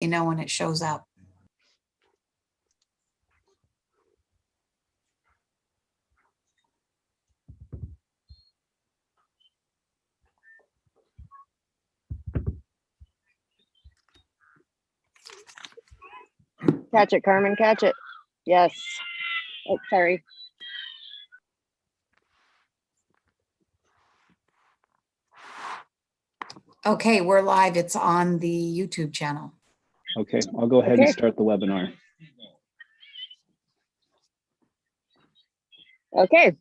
you know when it shows up. Catch it, Carmen, catch it. Yes. Oh, sorry. Okay, we're live. It's on the YouTube channel. Okay, I'll go ahead and start the webinar. Okay.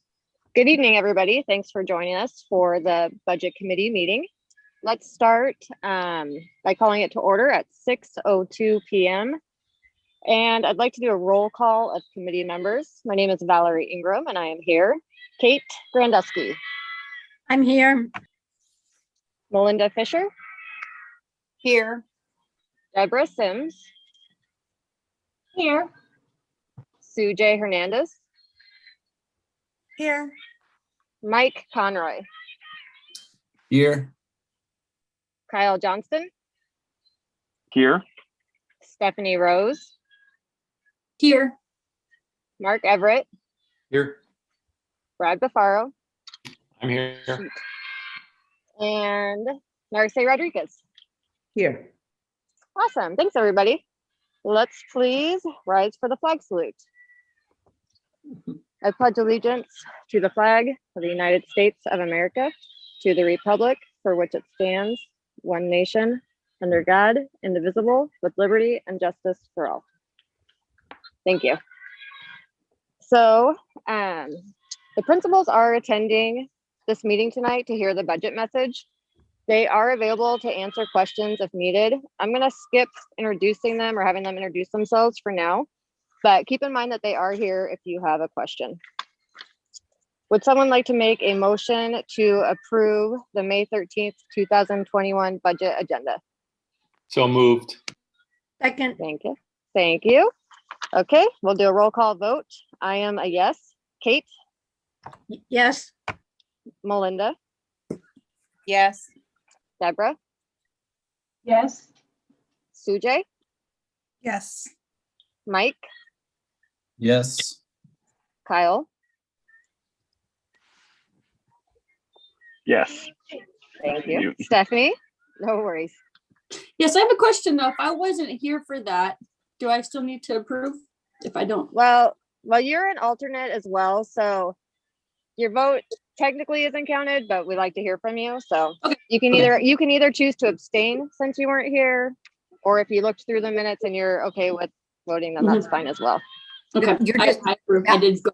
Good evening, everybody. Thanks for joining us for the Budget Committee meeting. Let's start by calling it to order at 6:02 p.m. And I'd like to do a roll call of committee members. My name is Valerie Ingram, and I am here. Kate Grandusky. I'm here. Melinda Fisher. Here. Deborah Sims. Here. Sue J. Hernandez. Here. Mike Conroy. Here. Kyle Johnston. Here. Stephanie Rose. Here. Mark Everett. Here. Brad Bafaro. I'm here. And Narce Rodriguez. Here. Awesome. Thanks, everybody. Let's please rise for the flag salute. I pledge allegiance to the flag of the United States of America, to the republic for which it stands, one nation, under God, indivisible, with liberty and justice for all. Thank you. So the principals are attending this meeting tonight to hear the budget message. They are available to answer questions if needed. I'm going to skip introducing them or having them introduce themselves for now, but keep in mind that they are here if you have a question. Would someone like to make a motion to approve the May 13th, 2021 budget agenda? So moved. Second. Thank you. Thank you. Okay, we'll do a roll call vote. I am a yes. Kate? Yes. Melinda? Yes. Deborah? Yes. Sujay? Yes. Mike? Yes. Kyle? Yes. Thank you. Stephanie? No worries. Yes, I have a question though. If I wasn't here for that, do I still need to approve if I don't? Well, you're an alternate as well, so your vote technically isn't counted, but we like to hear from you. So Okay. you can either choose to abstain since you weren't here, or if you looked through the minutes and you're okay with voting, then that's fine as well. Okay. You're just, I approve. I did go.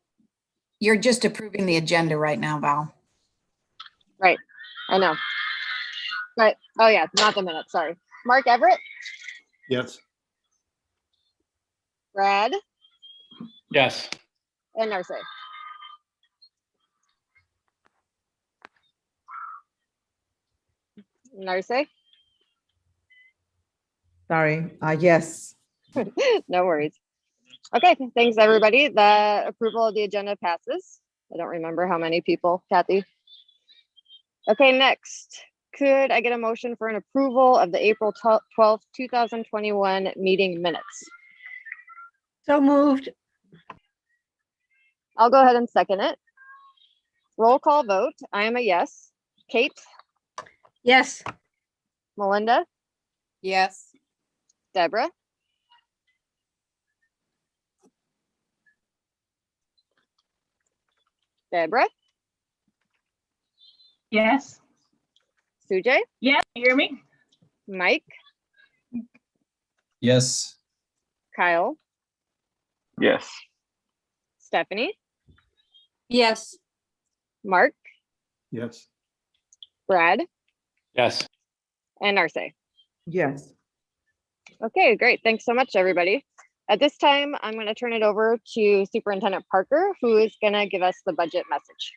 you're just approving the agenda right now, Val. Right. I know. But oh yeah, not the minutes. Sorry. Mark Everett, Yes. Brad, Yes. and Narce. Narce? Sorry, yes. No worries. Okay, thanks everybody. The approval of the agenda passes. I don't remember how many people, Kathy. Okay, next, could I get a motion for an approval of the April 12th, 2021 meeting minutes? So moved. I'll go ahead and second it. Roll call vote. I am a yes. Kate, Yes. Melinda, Yes. Deborah, Deborah, Yes. Sujay, Yeah, you hear me? Mike, Yes. Kyle, Yes. Stephanie, Yes. Mark, Yes. Brad, Yes. and Narce. Yes. Okay, great. Thanks so much, everybody. At this time, I'm going to turn it over to Superintendent Parker, who is going to give us the budget message.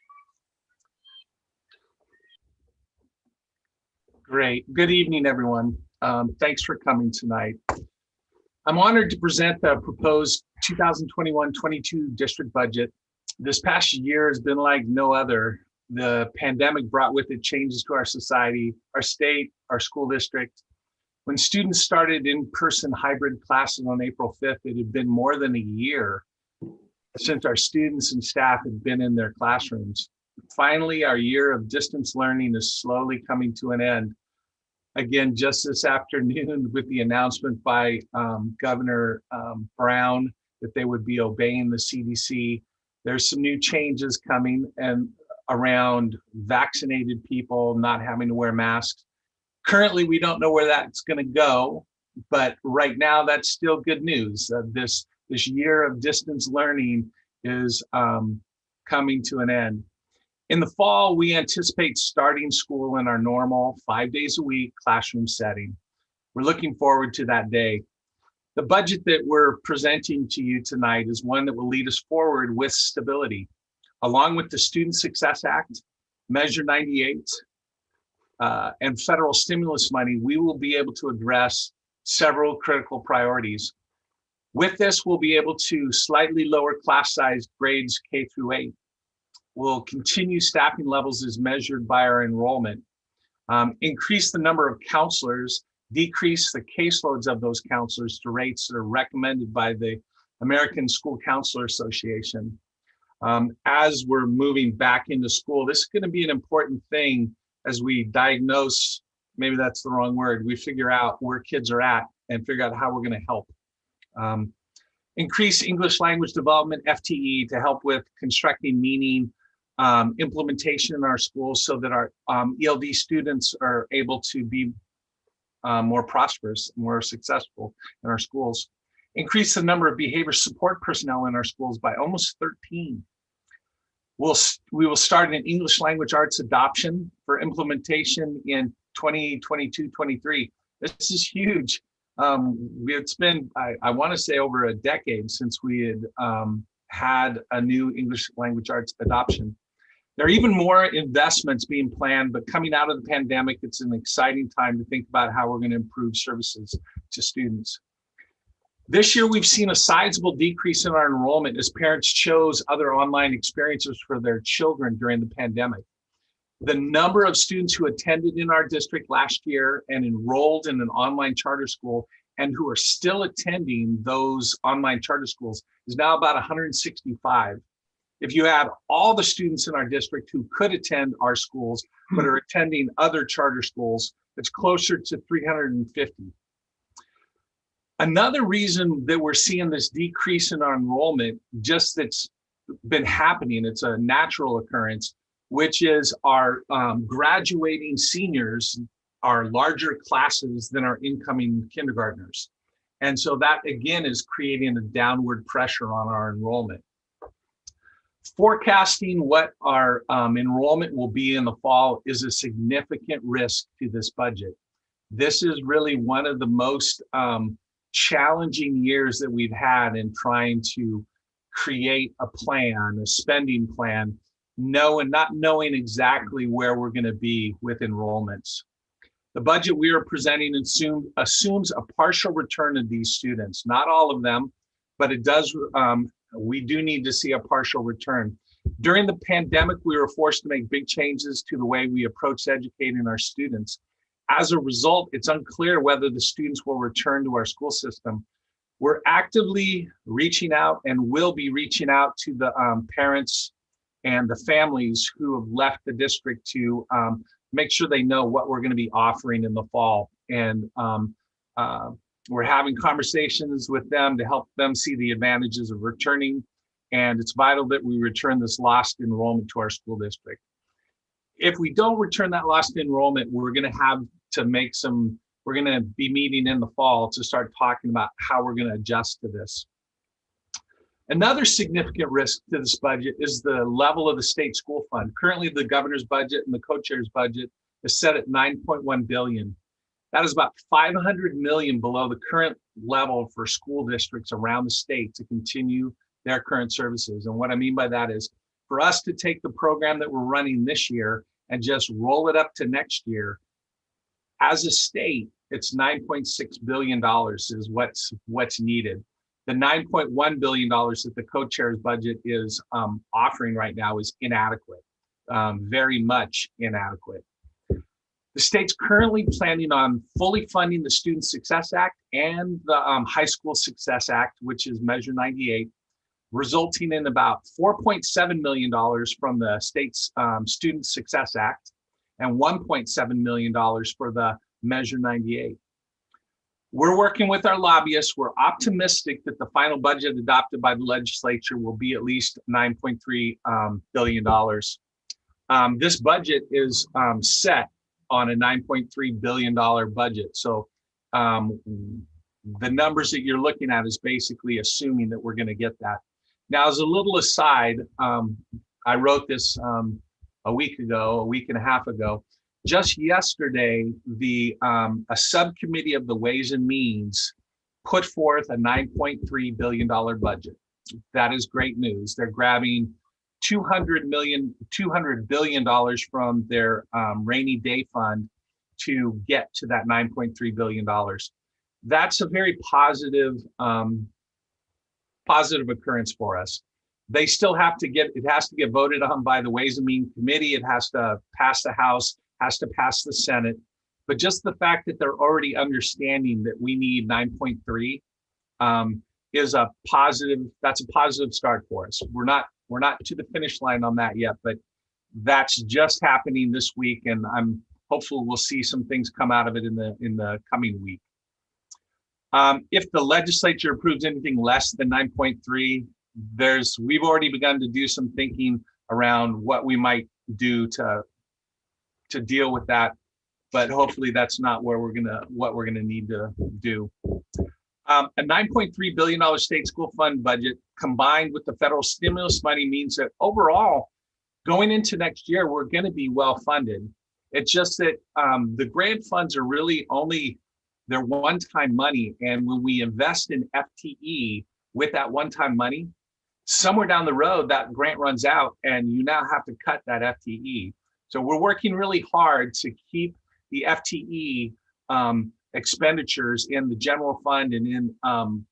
Great. Good evening, everyone. Thanks for coming tonight. I'm honored to present the proposed 2021-22 district budget. This past year has been like no other. The pandemic brought with it changes to our society, our state, our school district. When students started in-person hybrid classes on April 5th, it had been more than a year since our students and staff had been in their classrooms. Finally, our year of distance learning is slowly coming to an end. Again, just this afternoon with the announcement by Governor Brown that they would be obeying the CDC. There's some new changes coming and around vaccinated people not having to wear masks. Currently, we don't know where that's going to go, but right now that's still good news. This year of distance learning is coming to an end. In the fall, we anticipate starting school in our normal 5 days a week classroom setting. We're looking forward to that day. The budget that we're presenting to you tonight is one that will lead us forward with stability. Along with the Student Success Act, Measure 98, and federal stimulus money, we will be able to address several critical priorities. With this, we'll be able to slightly lower class size grades K through 8. We'll continue staffing levels as measured by our enrollment, increase the number of counselors, decrease the caseloads of those counselors to rates that are recommended by the American School Counselor Association. As we're moving back into school, this is going to be an important thing as we diagnose, maybe that's the wrong word, we figure out where kids are at and figure out how we're going to help. Increase English language development, FTE, to help with constructing meaning, implementation in our schools so that our ELD students are able to be more prosperous, more successful in our schools. Increase the number of behavior support personnel in our schools by almost 13. We will start an English language arts adoption for implementation in 2022-23. This is huge. It's been, I want to say, over a decade since we had had a new English language arts adoption. There are even more investments being planned, but coming out of the pandemic, it's an exciting time to think about how we're going to improve services to students. This year, we've seen a sizable decrease in our enrollment as parents chose other online experiences for their children during the pandemic. The number of students who attended in our district last year and enrolled in an online charter school and who are still attending those online charter schools is now about 165. If you add all the students in our district who could attend our schools but are attending other charter schools, it's closer to 350. Another reason that we're seeing this decrease in our enrollment, just that's been happening, it's a natural occurrence, which is our graduating seniors are larger classes than our incoming kindergartners. And so that again is creating a downward pressure on our enrollment. Forecasting what our enrollment will be in the fall is a significant risk to this budget. This is really one of the most challenging years that we've had in trying to create a plan, a spending plan, not knowing exactly where we're going to be with enrollments. The budget we are presenting assumes a partial return of these students, not all of them, but it does. We do need to see a partial return. During the pandemic, we were forced to make big changes to the way we approach educating our students. As a result, it's unclear whether the students will return to our school system. We're actively reaching out and will be reaching out to the parents and the families who have left the district to make sure they know what we're going to be offering in the fall. And we're having conversations with them to help them see the advantages of returning. And it's vital that we return this lost enrollment to our school district. If we don't return that lost enrollment, we're going to have to we're going to be meeting in the fall to start talking about how we're going to adjust to this. Another significant risk to this budget is the level of the state school fund. Currently, the governor's budget and the co-chair's budget is set at $9.1 billion. That is about $500 million below the current level for school districts around the state to continue their current services. And what I mean by that is for us to take the program that we're running this year and just roll it up to next year, as a state, it's $9.6 billion is what's needed. The $9.1 billion that the co-chair's budget is offering right now is inadequate, very much inadequate. The state's currently planning on fully funding the Student Success Act and the High School Success Act, which is Measure 98, resulting in about $4.7 million from the state's Student Success Act and $1.7 million for the Measure 98. We're working with our lobbyists. We're optimistic that the final budget adopted by the legislature will be at least $9.3 billion. This budget is set on a $9.3 billion budget. So the numbers that you're looking at is basically assuming that we're going to get that. Now, as a little aside, I wrote this a week and a half ago. Just yesterday, a subcommittee of the Ways and Means put forth a $9.3 billion budget. That is great news. They're grabbing $200 billion from their rainy day fund to get to that $9.3 billion. That's a very positive occurrence for us. They still have to it has to get voted on by the Ways and Means Committee. It has to pass the House, has to pass the Senate. But just the fact that they're already understanding that we need 9.3 is a positive, that's a positive start for us. We're not to the finish line on that yet, but that's just happening this week, and I'm hopeful we'll see some things come out of it in the coming week. If the legislature approves anything less than 9.3, we've already begun to do some thinking around what we might do to deal with that, but hopefully that's not what we're gonna need to do. A $9.3 billion state school fund budget combined with the federal stimulus money means that overall, going into next year, we're going to be well funded. It's just that the grant funds are really they're one-time money. And when we invest in FTE with that one-time money, somewhere down the road, that grant runs out and you now have to cut that FTE. So we're working really hard to keep the FTE expenditures in the general fund and in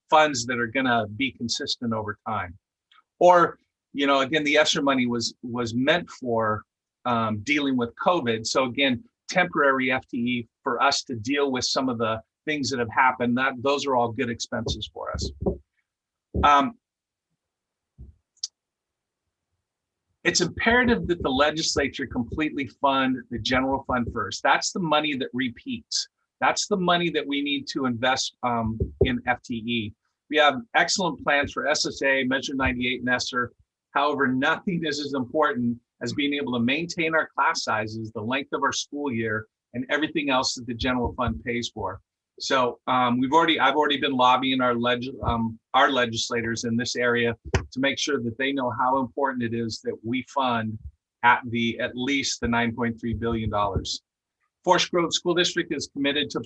funds that are going to be consistent over time. Or, again, the ESSER money was meant for dealing with COVID. So again, temporary FTE for us to deal with some of the things that have happened. Those are all good expenses for us. It's imperative that the legislature completely fund the general fund first. That's the money that repeats. That's the money that we need to invest in FTE. We have excellent plans for SSA, Measure 98, and ESSER. However, nothing is as important as being able to maintain our class sizes, the length of our school year, and everything else that the general fund pays for. So I've already been lobbying our legislators in this area to make sure that they know how important it is that we fund at least the $9.3 billion. Forest Grove School District is committed to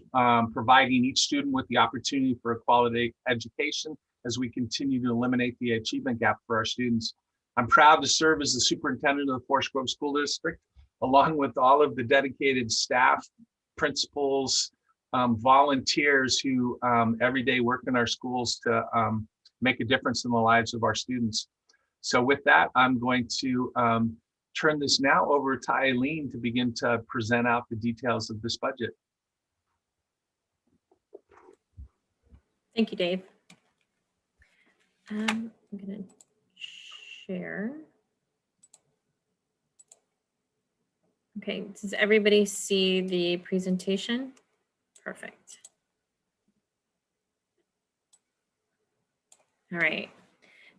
providing each student with the opportunity for a quality education as we continue to eliminate the achievement gap for our students. I'm proud to serve as the superintendent of the Forest Grove School District, along with all of the dedicated staff, principals, volunteers who every day work in our schools to make a difference in the lives of our students. So with that, I'm going to turn this now over to Eileen to begin to present out the details of this budget. Thank you, Dave. I'm going to share. Okay, does everybody see the presentation? Perfect. All right.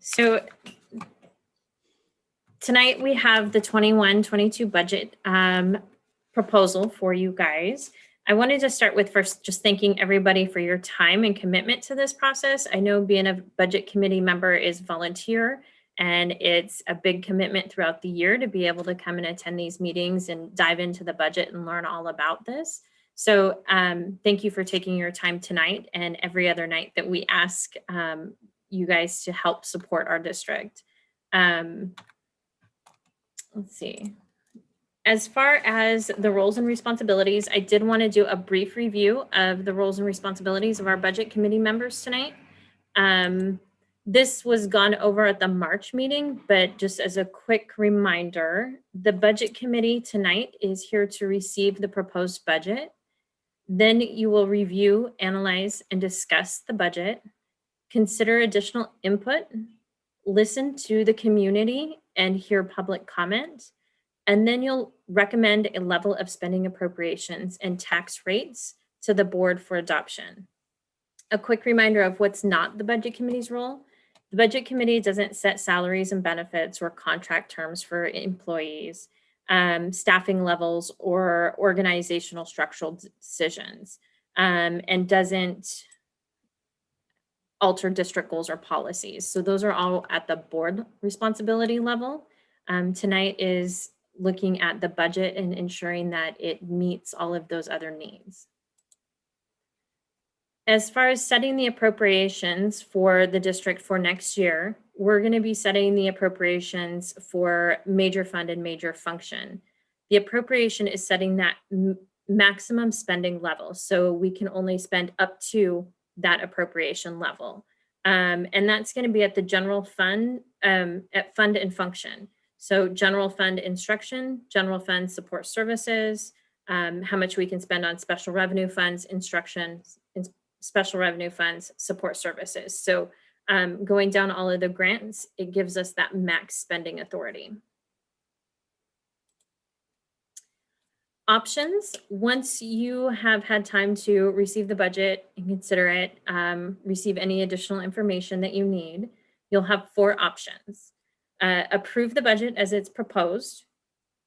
So tonight we have the 21-22 budget proposal for you guys. I wanted to start with first just thanking everybody for your time and commitment to this process. I know being a budget committee member is volunteer, and it's a big commitment throughout the year to be able to come and attend these meetings and dive into the budget and learn all about this. So thank you for taking your time tonight and every other night that we ask you guys to help support our district. Let's see. As far as the roles and responsibilities, I did want to do a brief review of the roles and responsibilities of our budget committee members tonight. This was gone over at the March meeting, but just as a quick reminder, the budget committee tonight is here to receive the proposed budget. Then you will review, analyze, and discuss the budget, consider additional input, listen to the community and hear public comment, and then you'll recommend a level of spending appropriations and tax rates to the board for adoption. A quick reminder of what's not the budget committee's role. The budget committee doesn't set salaries and benefits or contract terms for employees, staffing levels, or organizational structural decisions, and doesn't alter district goals or policies. So those are all at the board responsibility level. Tonight is looking at the budget and ensuring that it meets all of those other needs. As far as setting the appropriations for the district for next year, we're going to be setting the appropriations for major fund and major function. The appropriation is setting that maximum spending level. So we can only spend up to that appropriation level. And that's going to be at the general fund, at fund and function. So general fund instruction, general fund support services, how much we can spend on special revenue funds, instruction, special revenue funds, support services. So going down all of the grants, it gives us that max spending authority. Options, once you have had time to receive the budget and consider it, receive any additional information that you need, you'll have 4 options. Approve the budget as it's proposed,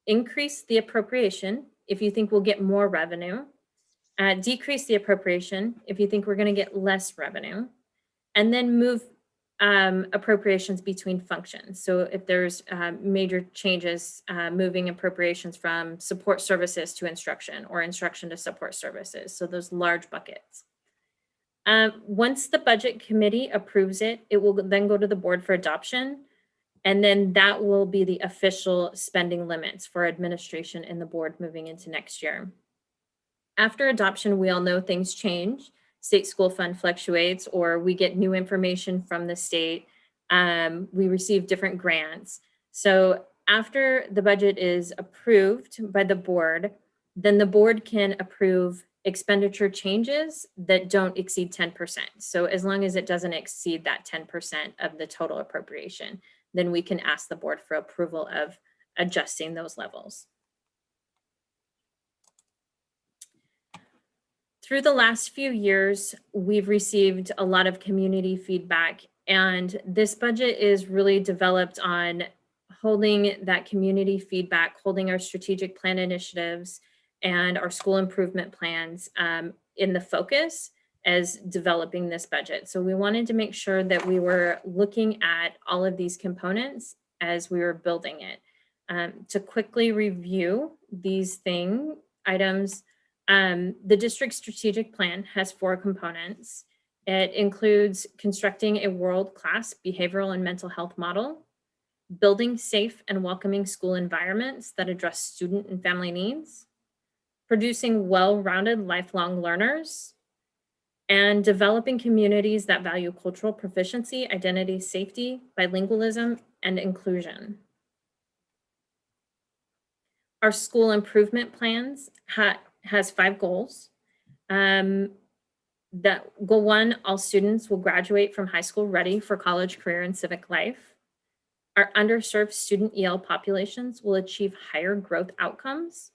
increase the appropriation if you think we'll get more revenue, decrease the appropriation if you think we're going to get less revenue, and then move appropriations between functions. So if there's major changes, moving appropriations from support services to instruction or instruction to support services. So those large buckets. Once the budget committee approves it, it will then go to the board for adoption. And then that will be the official spending limits for administration and the board moving into next year. After adoption, we all know things change. State school fund fluctuates, or we get new information from the state. We receive different grants. So after the budget is approved by the board, then the board can approve expenditure changes that don't exceed 10%. So as long as it doesn't exceed that 10% of the total appropriation, then we can ask the board for approval of adjusting those levels. Through the last few years, we've received a lot of community feedback, and this budget is really developed on holding that community feedback, holding our strategic plan initiatives and our school improvement plans in the focus as developing this budget. So we wanted to make sure that we were looking at all of these components as we were building it. To quickly review these items, the district strategic plan has 4 components. It includes constructing a world-class behavioral and mental health model, building safe and welcoming school environments that address student and family needs, producing well-rounded lifelong learners, and developing communities that value cultural proficiency, identity, safety, bilingualism, and inclusion. Our school improvement plans has 5 goals. That goal 1, all students will graduate from high school ready for college, career, and civic life. Our underserved student EL populations will achieve higher growth outcomes.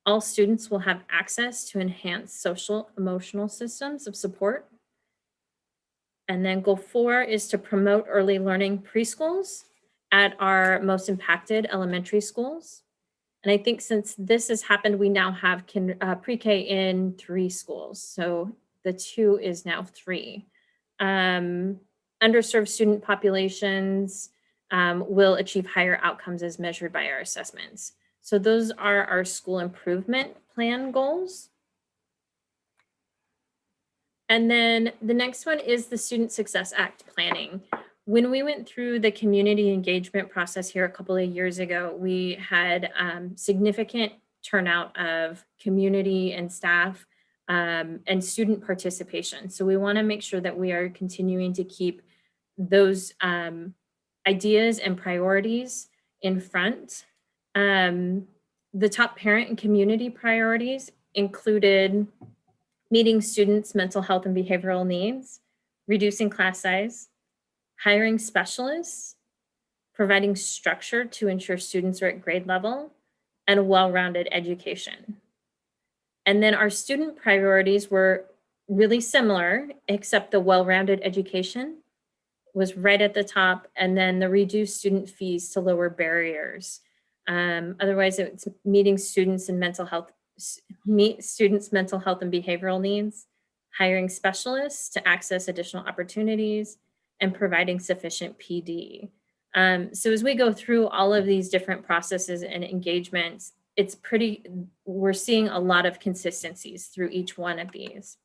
All students will have access to enhanced social emotional systems of support. And then goal 4 is to promote early learning preschools at our most impacted elementary schools. And I think since this has happened, we now have pre-K in 3 schools. So the 2 is now 3. Underserved student populations will achieve higher outcomes as measured by our assessments. So those are our school improvement plan goals. And then the next one is the Student Success Act planning. When we went through the community engagement process here a couple of years ago, we had significant turnout of community and staff and student participation. So we want to make sure that we are continuing to keep those ideas and priorities in front. The top parent and community priorities included meeting students' mental health and behavioral needs, reducing class size, hiring specialists, providing structure to ensure students are at grade level, and a well-rounded education. And then our student priorities were really similar, except the well-rounded education was right at the top, and then the reduced student fees to lower barriers. Otherwise, it's meeting students and mental health, meet students' mental health and behavioral needs, hiring specialists to access additional opportunities, and providing sufficient PD. So as we go through all of these different processes and engagements, we're seeing a lot of consistencies through each one of these.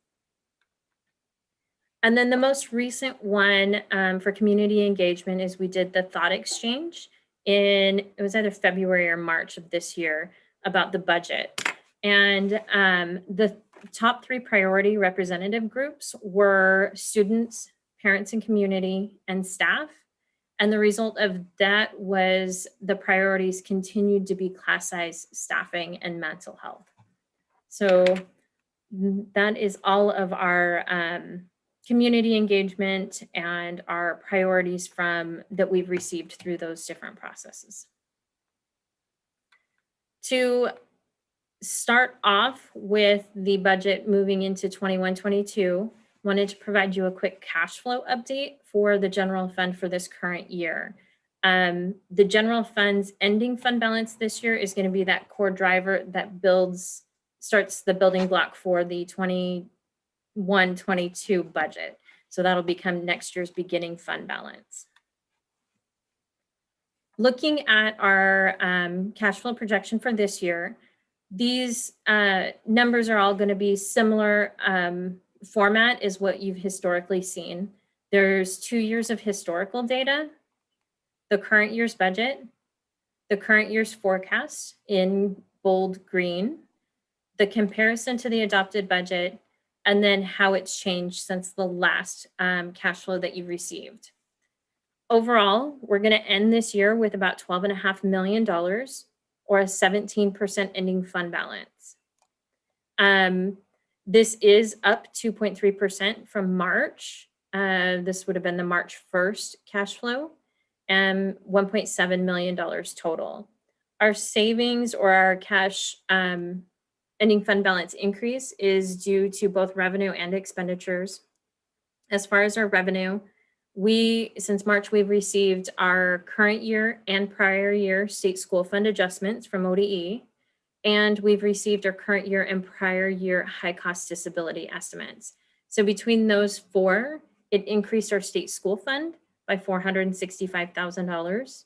And then the most recent one for community engagement is we did the thought exchange it was either February or March of this year about the budget. And the top 3 priority representative groups were students, parents and community, and staff. And the result of that was the priorities continued to be class size, staffing, and mental health. So that is all of our community engagement and our priorities that we've received through those different processes. To start off with the budget moving into 21-22, wanted to provide you a quick cash flow update for the general fund for this current year. The general fund's ending fund balance this year is going to be that core driver that starts the building block for the 21-22 budget. So that'll become next year's beginning fund balance. Looking at our cash flow projection for this year, these numbers are all going to be similar format is what you've historically seen. There's 2 years of historical data, the current year's budget, the current year's forecast in bold green, the comparison to the adopted budget, and then how it's changed since the last cash flow that you've received. Overall, we're going to end this year with about $12.5 million or a 17% ending fund balance. This is up 2.3% from March. This would have been the March 1st cash flow, and $1.7 million total. Our savings or our cash ending fund balance increase is due to both revenue and expenditures. As far as our revenue, since March, we've received our current year and prior year state school fund adjustments from ODE, and we've received our current year and prior year high cost disability estimates. So between those 4, it increased our state school fund by $465,000.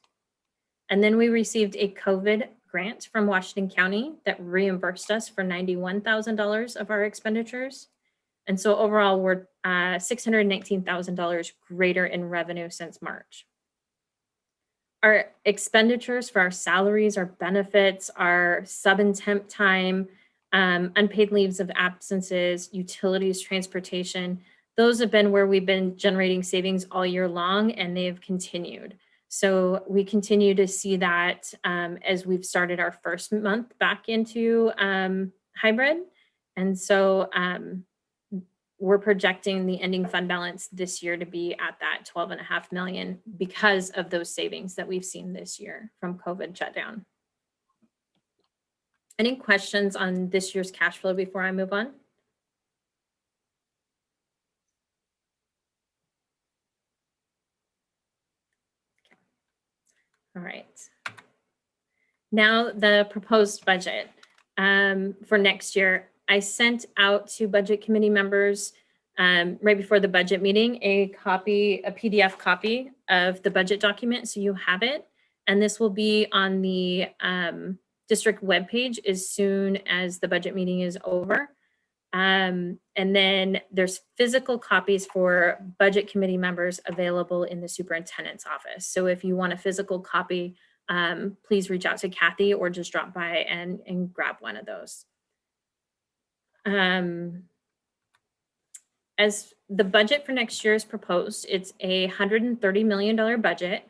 And then we received a COVID grant from Washington County that reimbursed us for $91,000 of our expenditures. And so overall, we're $619,000 greater in revenue since March. Our expenditures for our salaries, our benefits, our sub and temp time, unpaid leaves of absences, utilities, transportation, those have been where we've been generating savings all year long, and they have continued. So we continue to see that as we've started our first month back into hybrid. And so we're projecting the ending fund balance this year to be at that $12.5 million because of those savings that we've seen this year from COVID shutdown. Any questions on this year's cash flow before I move on? All right. Now the proposed budget for next year. I sent out to budget committee members right before the budget meeting a PDF copy of the budget document, so you have it. And this will be on the district webpage as soon as the budget meeting is over. And then there's physical copies for budget committee members available in the superintendent's office. So if you want a physical copy, please reach out to Kathy or just drop by and grab one of those. As the budget for next year is proposed, it's a $130 million budget,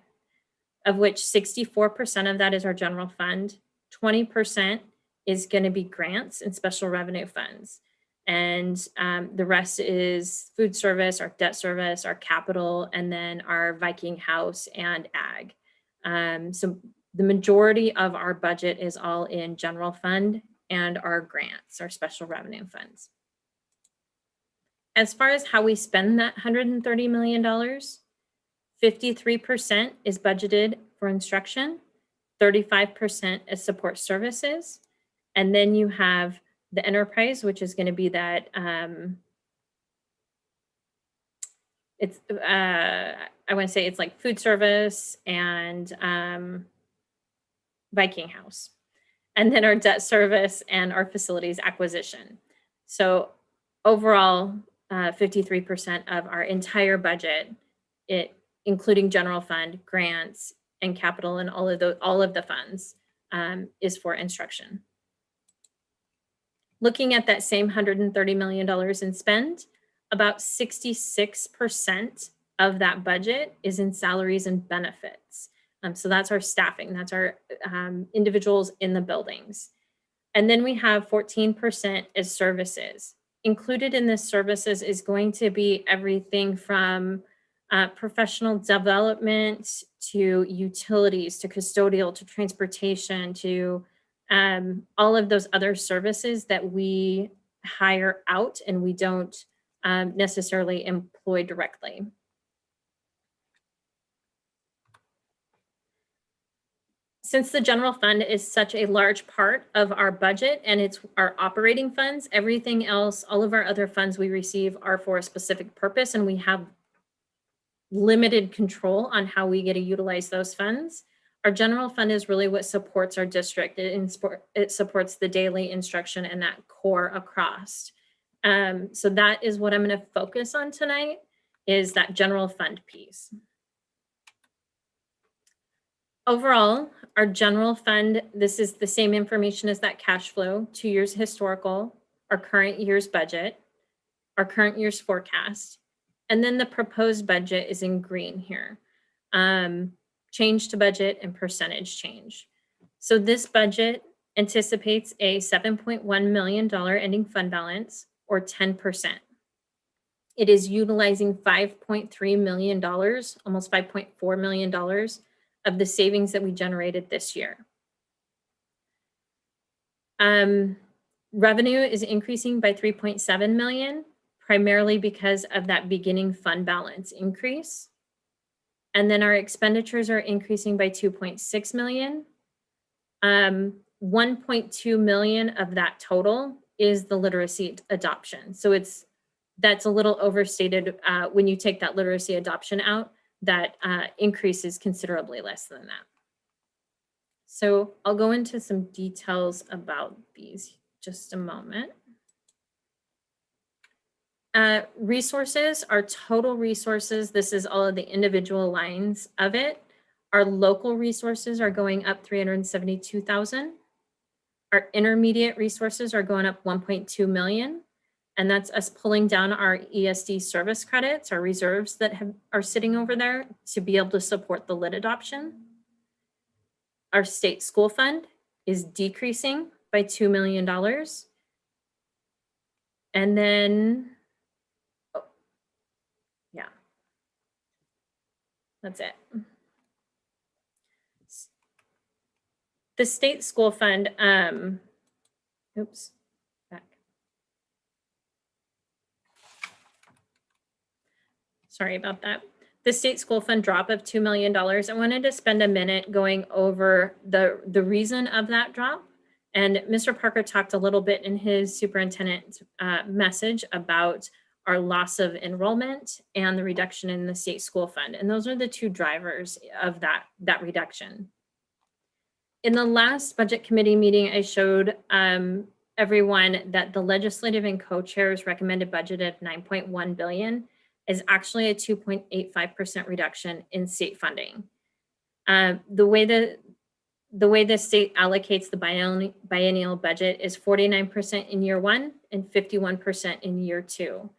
of which 64% of that is our general fund, 20% is going to be grants and special revenue funds. And the rest is food service, our debt service, our capital, and then our Viking House and ag. So the majority of our budget is all in general fund and our grants, our special revenue funds. As far as how we spend that $130 million, 53% is budgeted for instruction, 35% is support services, and then you have the enterprise, which is going to be that it's I want to say it's like food service and Viking House, and then our debt service and our facilities acquisition. So overall, 53% of our entire budget, including general fund, grants, and capital, and all of the funds, is for instruction. Looking at that same $130 million in spend, about 66% of that budget is in salaries and benefits. So that's our staffing, that's our individuals in the buildings. And then we have 14% as services. Included in this services is going to be everything from professional development to utilities, to custodial, to transportation, to all of those other services that we hire out and we don't necessarily employ directly. Since the general fund is such a large part of our budget and it's our operating funds, everything else, all of our other funds we receive are for a specific purpose, and we have limited control on how we get to utilize those funds. Our general fund is really what supports our district. It supports the daily instruction and that core across. So that is what I'm going to focus on tonight, is that general fund piece. Overall, our general fund, this is the same information as that cash flow, 2 years historical, our current year's budget, our current year's forecast, and then the proposed budget is in green here. Change to budget and percentage change. So this budget anticipates a $7.1 million ending fund balance, or 10%. It is utilizing $5.3 million, almost $5.4 million of the savings that we generated this year. Revenue is increasing by 3.7 million, primarily because of that beginning fund balance increase. And then our expenditures are increasing by 2.6 million. 1.2 million of that total is the literacy adoption. So that's a little overstated. When you take that literacy adoption out, that increase is considerably less than that. So I'll go into some details about these just a moment. Resources, our total resources, this is all of the individual lines of it. Our local resources are going up 372,000. Our intermediate resources are going up 1.2 million. And that's us pulling down our ESD service credits, our reserves that are sitting over there to be able to support the lit adoption. Our state school fund is decreasing by $2 million. And then, yeah, that's it. The state school fund, oops, back. Sorry about that. The state school fund drop of $2 million. I wanted to spend a minute going over the reason of that drop. And Mr. Parker talked a little bit in his superintendent message about our loss of enrollment and the reduction in the state school fund. And those are the two drivers of that reduction. In the last budget committee meeting, I showed everyone that the legislative and co-chairs recommended budget of 9.1 billion is actually a 2.85% reduction in state funding. The way the state allocates the biennial budget is 49% in year one and 51% in year two.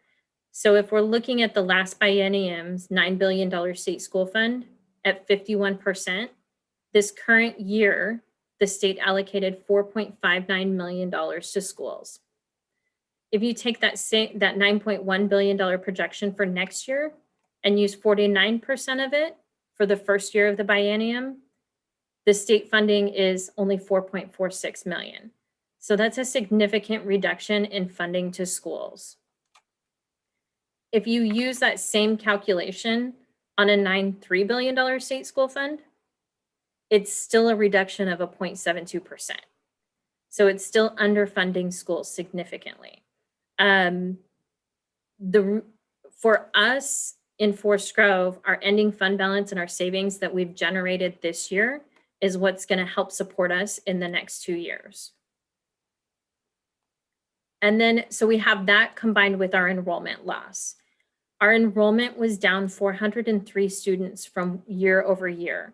So if we're looking at the last biennium's $9 billion state school fund at 51%, this current year, the state allocated $4.59 million to schools. If you take that $9.1 billion projection for next year and use 49% of it for the first year of the biennium, the state funding is only 4.46 million. So that's a significant reduction in funding to schools. If you use that same calculation on a $9.3 billion state school fund, it's still a reduction of a 0.72%. So it's still underfunding schools significantly. For us in Forest Grove, our ending fund balance and our savings that we've generated this year is what's going to help support us in the next 2 years. And then, so we have that combined with our enrollment loss. Our enrollment was down 403 students from year over year.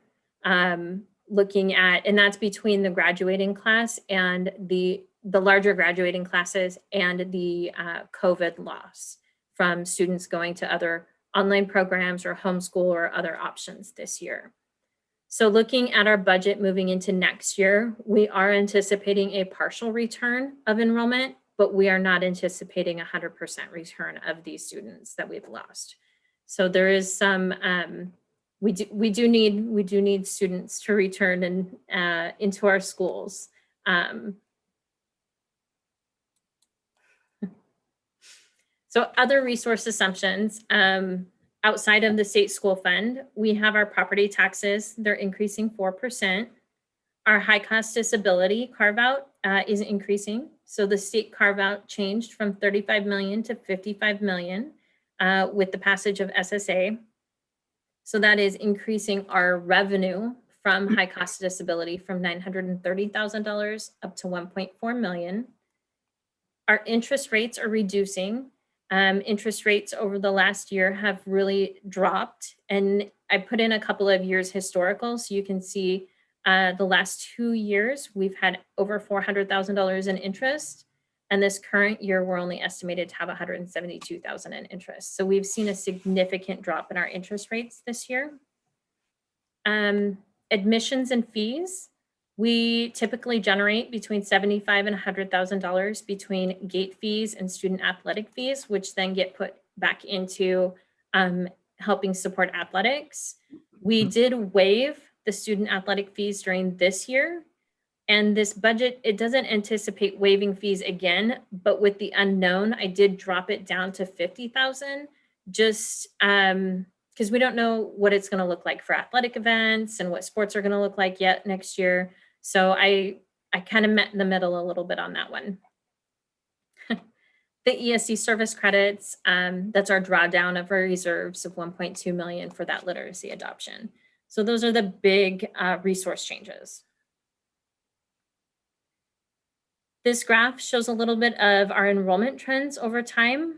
Looking at, and that's between the graduating class and the larger graduating classes and the COVID loss from students going to other online programs or homeschool or other options this year. So looking at our budget moving into next year, we are anticipating a partial return of enrollment, but we are not anticipating 100% return of these students that we've lost. So there is some, we do need students to return into our schools. So other resource assumptions, outside of the state school fund, we have our property taxes. They're increasing 4%. Our high cost disability carve out is increasing. So the state carve out changed from 35 million to 55 million with the passage of SSA. So that is increasing our revenue from high cost disability from $930,000 up to 1.4 million. Our interest rates are reducing. Interest rates over the last year have really dropped. And I put in a couple of years historical, so you can see the last 2 years, we've had over $400,000 in interest. And this current year, we're only estimated to have $172,000 in interest. So we've seen a significant drop in our interest rates this year. Admissions and fees. We typically generate between $75,000 and $100,000 between gate fees and student athletic fees, which then get put back into helping support athletics. We did waive the student athletic fees during this year. And this budget, it doesn't anticipate waiving fees again, but with the unknown, I did drop it down to $50,000 just because we don't know what it's going to look like for athletic events and what sports are going to look like yet next year. So I kind of met in the middle a little bit on that one. The ESD service credits, that's our drawdown of our reserves of 1.2 million for that literacy adoption. So those are the big resource changes. This graph shows a little bit of our enrollment trends over time.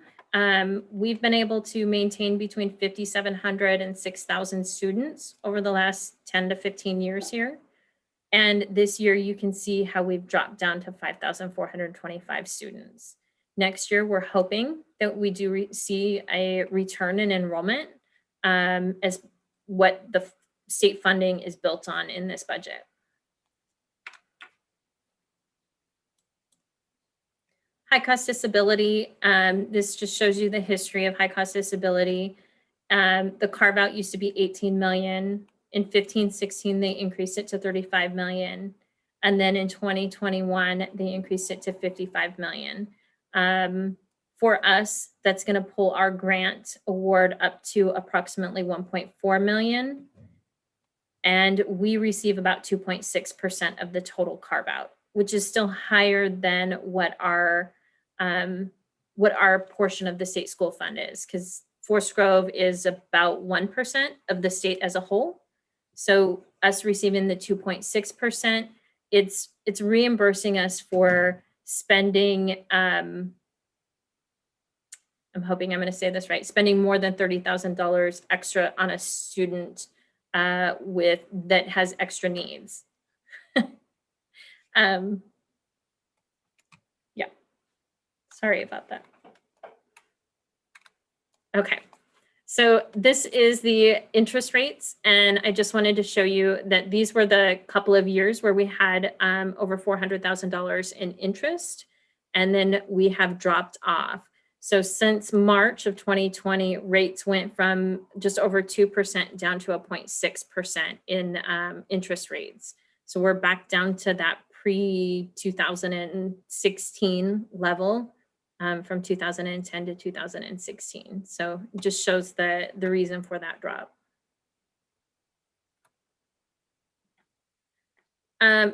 We've been able to maintain between 5,700 and 6,000 students over the last 10 to 15 years here. And this year you can see how we've dropped down to 5,425 students. Next year, we're hoping that we do see a return in enrollment as what the state funding is built on in this budget. High cost disability, this just shows you the history of high cost disability. The carve out used to be 18 million. In 15-16, they increased it to 35 million. And then in 2021, they increased it to 55 million. For us, that's going to pull our grant award up to approximately 1.4 million. And we receive about 2.6% of the total carve out, which is still higher than what our portion of the state school fund is, because Forest Grove is about 1% of the state as a whole. So us receiving the 2.6%, it's reimbursing us for spending, I'm hoping I'm going to say this right, spending more than $30,000 extra on a student that has extra needs. Yeah, sorry about that. Okay, so this is the interest rates, and I just wanted to show you that these were the couple of years where we had over $400,000 in interest, and then we have dropped off. So since March of 2020, rates went from just over 2% down to a 0.6% in interest rates. So we're back down to that pre-2016 level. From 2010 to 2016. So it just shows the reason for that drop.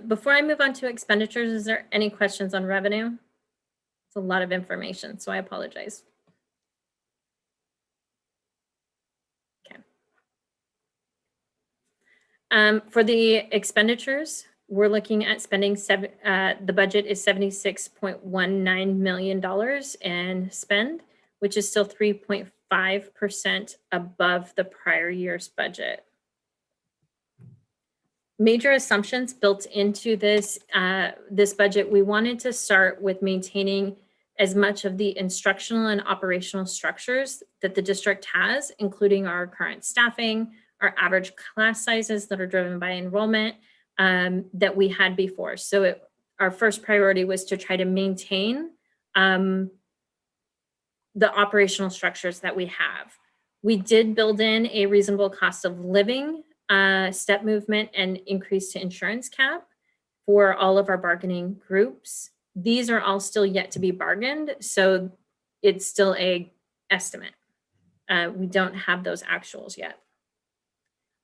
Before I move on to expenditures, is there any questions on revenue? It's a lot of information, so I apologize. Okay. For the expenditures, we're looking at spending the budget is $76.19 million in spend, which is still 3.5% above the prior year's budget. Major assumptions built into this, this budget, we wanted to start with maintaining as much of the instructional and operational structures that the district has, including our current staffing, our average class sizes that are driven by enrollment, that we had before. So our first priority was to try to maintain the operational structures that we have. We did build in a reasonable cost of living, step movement, and increase to insurance cap for all of our bargaining groups. These are all still yet to be bargained, so it's still a estimate. We don't have those actuals yet.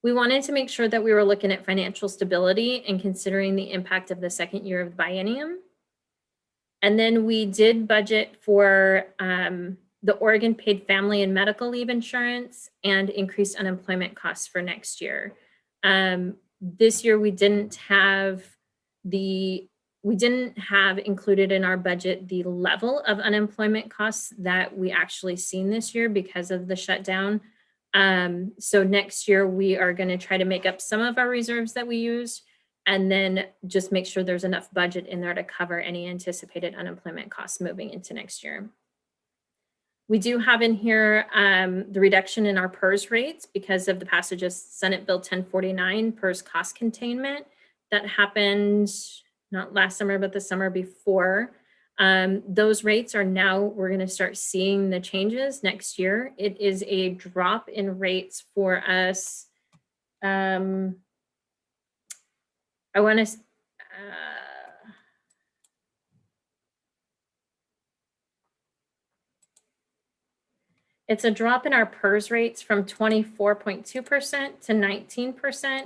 We wanted to make sure that we were looking at financial stability and considering the impact of the second year of the biennium. And then we did budget for the Oregon paid family and medical leave insurance and increased unemployment costs for next year. This year we didn't have included in our budget the level of unemployment costs that we actually seen this year because of the shutdown. So next year we are going to try to make up some of our reserves that we used and then just make sure there's enough budget in there to cover any anticipated unemployment costs moving into next year. We do have in here the reduction in our PERS rates because of the passage of Senate Bill 1049, PERS cost containment. That happened not last summer, but the summer before. Those rates are now, we're going to start seeing the changes next year. It is a drop in rates for us. I want to, it's a drop in our PERS rates from 24.2% to 19%,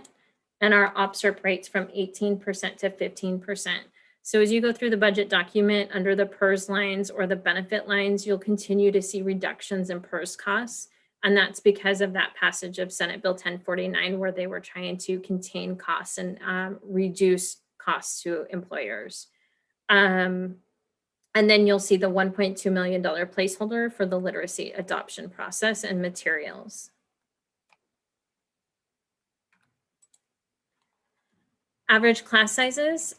and our OPSRP rates from 18% to 15%. So as you go through the budget document under the PERS lines or the benefit lines, you'll continue to see reductions in PERS costs. And that's because of that passage of Senate Bill 1049, where they were trying to contain costs and reduce costs to employers. And then you'll see the $1.2 million placeholder for the literacy adoption process and materials. Average class sizes.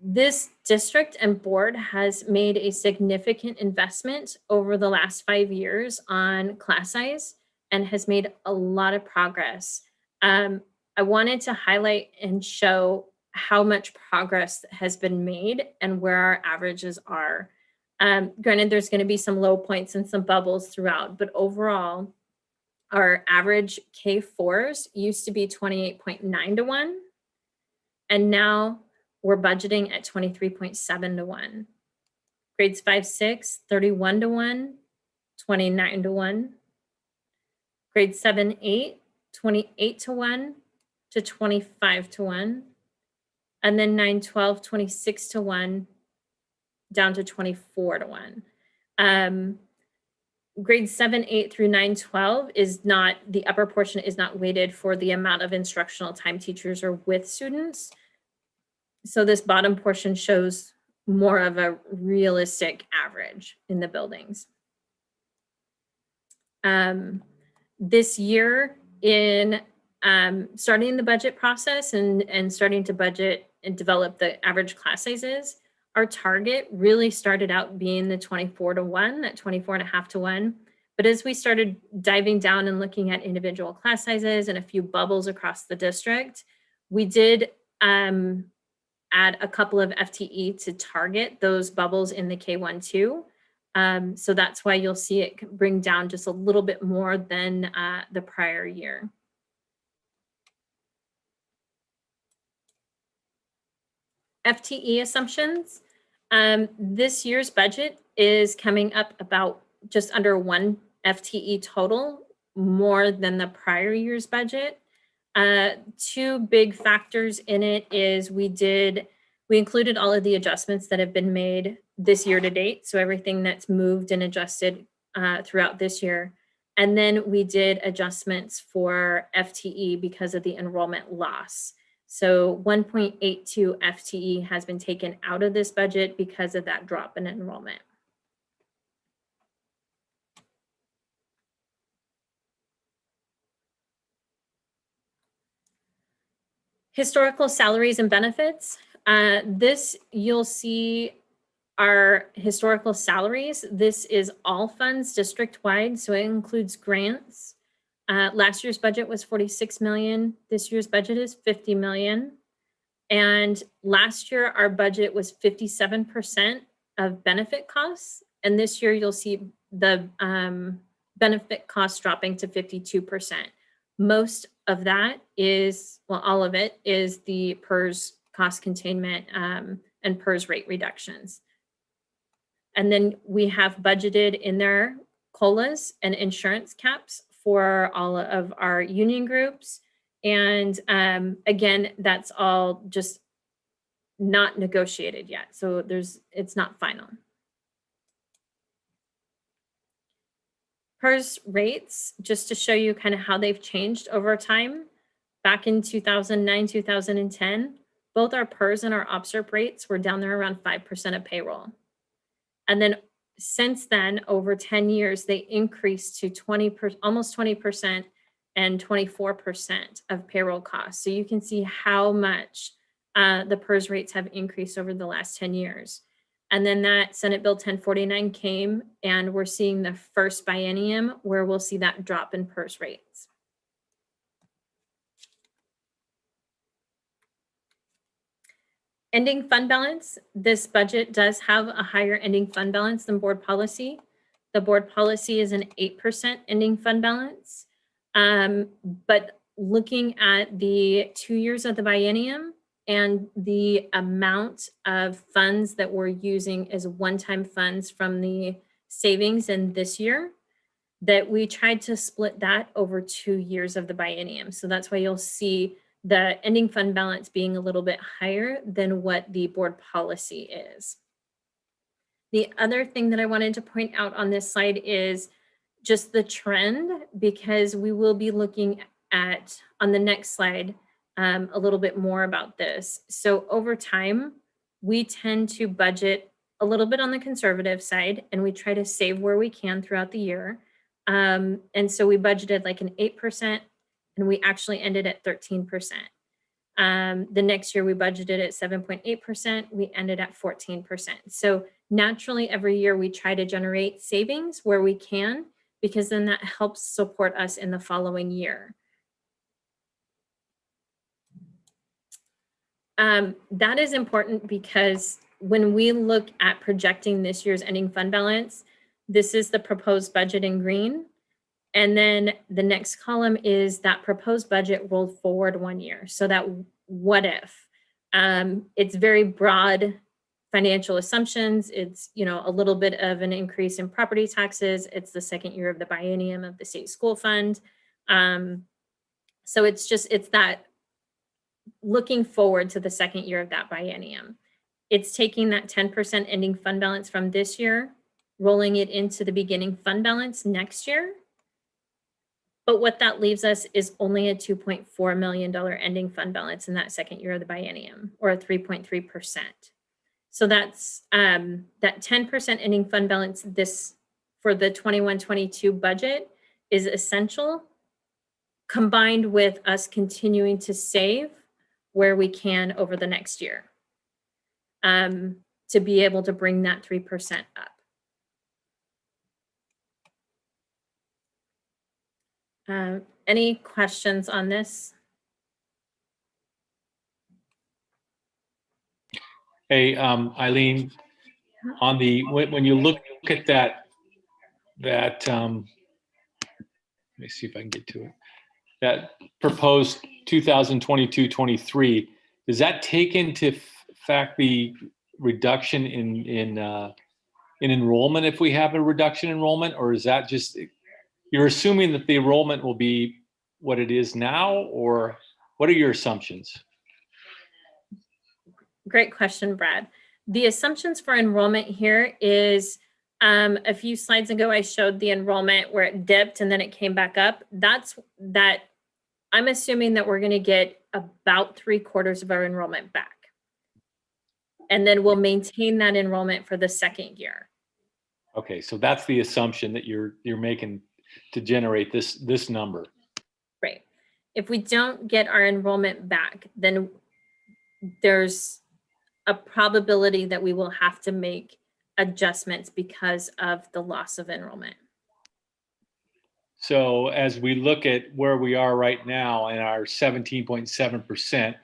This district and board has made a significant investment over the last 5 years on class size and has made a lot of progress. I wanted to highlight and show how much progress has been made and where our averages are. Granted, there's going to be some low points and some bubbles throughout, but overall, our average K4s used to be 28.9 to 1, and now we're budgeting at 23.7 to 1. Grades 5-6, 31 to 1, 29 to 1. Grades 7-8, 28 to 1 to 25 to 1. And then 9-12, 26 to 1 down to 24 to 1. Grades 7-8 through 9-12 is not, the upper portion is not weighted for the amount of instructional time teachers are with students. So this bottom portion shows more of a realistic average in the buildings. This year in starting the budget process and starting to budget and develop the average class sizes, our target really started out being the 24 to 1, that 24.5 to 1. But as we started diving down and looking at individual class sizes and a few bubbles across the district, we did add a couple of FTE to target those bubbles in the K-1-2. So that's why you'll see it bring down just a little bit more than the prior year. FTE assumptions. This year's budget is coming up about just under 1 FTE total, more than the prior year's budget. 2 big factors in it is we included all of the adjustments that have been made this year to date. So everything that's moved and adjusted throughout this year. And then we did adjustments for FTE because of the enrollment loss. So 1.82 FTE has been taken out of this budget because of that drop in enrollment. Historical salaries and benefits. This you'll see our historical salaries. This is all funds district-wide, so it includes grants. Last year's budget was 46 million. This year's budget is 50 million. And last year, our budget was 57% of benefit costs. And this year, you'll see the benefit costs dropping to 52%. Most of that is, well, all of it is the PERS cost containment and PERS rate reductions. And then we have budgeted in there COLAs and insurance caps for all of our union groups. And again, that's all just not negotiated yet. So it's not final. PERS rates, just to show you kind of how they've changed over time. Back in 2009, 2010, both our PERS and our OPSERP rates were down there around 5% of payroll. And then since then, over 10 years, they increased to almost 20% and 24% of payroll costs. So you can see how much the PERS rates have increased over the last 10 years. And then that Senate Bill 1049 came, and we're seeing the first biennium where we'll see that drop in PERS rates. Ending fund balance. This budget does have a higher ending fund balance than board policy. The board policy is an 8% ending fund balance. But looking at the 2 years of the biennium and the amount of funds that we're using as one-time funds from the savings in this year, that we tried to split that over 2 years of the biennium. So that's why you'll see the ending fund balance being a little bit higher than what the board policy is. The other thing that I wanted to point out on this slide is just the trend, because we will be looking at, on the next slide, a little bit more about this. So over time, we tend to budget a little bit on the conservative side, and we try to save where we can throughout the year. And so we budgeted like an 8%, and we actually ended at 13%. The next year we budgeted at 7.8%, we ended at 14%. So naturally every year we try to generate savings where we can, because then that helps support us in the following year. That is important because when we look at projecting this year's ending fund balance, this is the proposed budget in green. And then the next column is that proposed budget rolled forward 1 year. So that what if? It's very broad financial assumptions. It's, you know, a little bit of an increase in property taxes. It's the second year of the biennium of the state school fund. So it's that looking forward to the second year of that biennium. It's taking that 10% ending fund balance from this year, rolling it into the beginning fund balance next year. But what that leaves us is only a $2.4 million ending fund balance in that second year of the biennium, or a 3.3%. So that's that 10% ending fund balance for the 21-22 budget is essential, combined with us continuing to save where we can over the next year to be able to bring that 3% up. Any questions on this? Hey, Eileen, on the, when you look at that, let me see if I can get to it. That proposed 2022-23, does that take into fact the reduction in enrollment if we have a reduction in enrollment, or is that just, you're assuming that the enrollment will be what it is now, or what are your assumptions? Great question, Brad. The assumptions for enrollment here is a few slides ago, I showed the enrollment where it dipped and then it came back up. I'm assuming that we're going to get about 3/4 of our enrollment back. And then we'll maintain that enrollment for the second year. Okay, so that's the assumption that you're making to generate this number. Right. If we don't get our enrollment back, then there's a probability that we will have to make adjustments because of the loss of enrollment. So as we look at where we are right now and our 17.7%,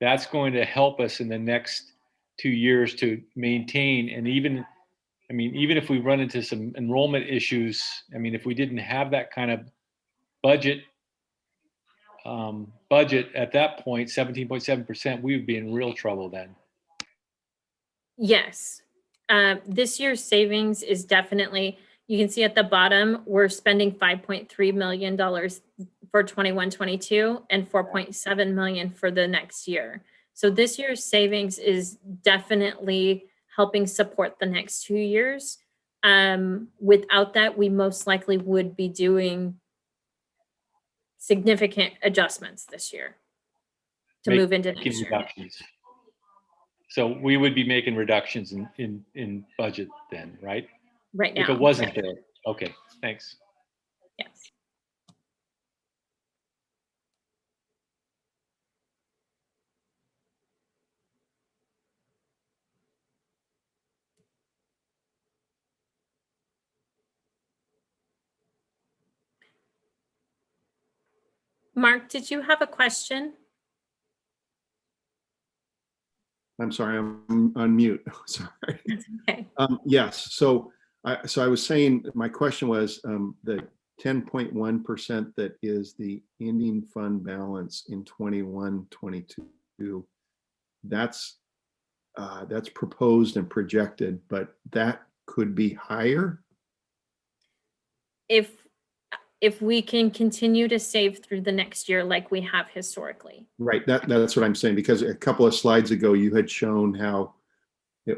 that's going to help us in the next 2 years to maintain. And even if we run into some enrollment issues, if we didn't have that kind of budget at that point, 17.7%, we would be in real trouble then. Yes. This year's savings is definitely, you can see at the bottom, we're spending $5.3 million for 21-22 and $4.7 million for the next year. So this year's savings is definitely helping support the next 2 years. Without that, we most likely would be doing significant adjustments this year to move into next year. Reductions. So we would be making reductions in budget then, right? Right now. If it wasn't there. Okay, thanks. Yes. Mark, did you have a question? I'm sorry, I'm on mute. Sorry. Okay. Yes, so I was saying, my question was the 10.1% that is the ending fund balance in 21-22. That's proposed and projected, but that could be higher. If we can continue to save through the next year like we have historically. Right, that's what I'm saying, because a couple of slides ago you had shown how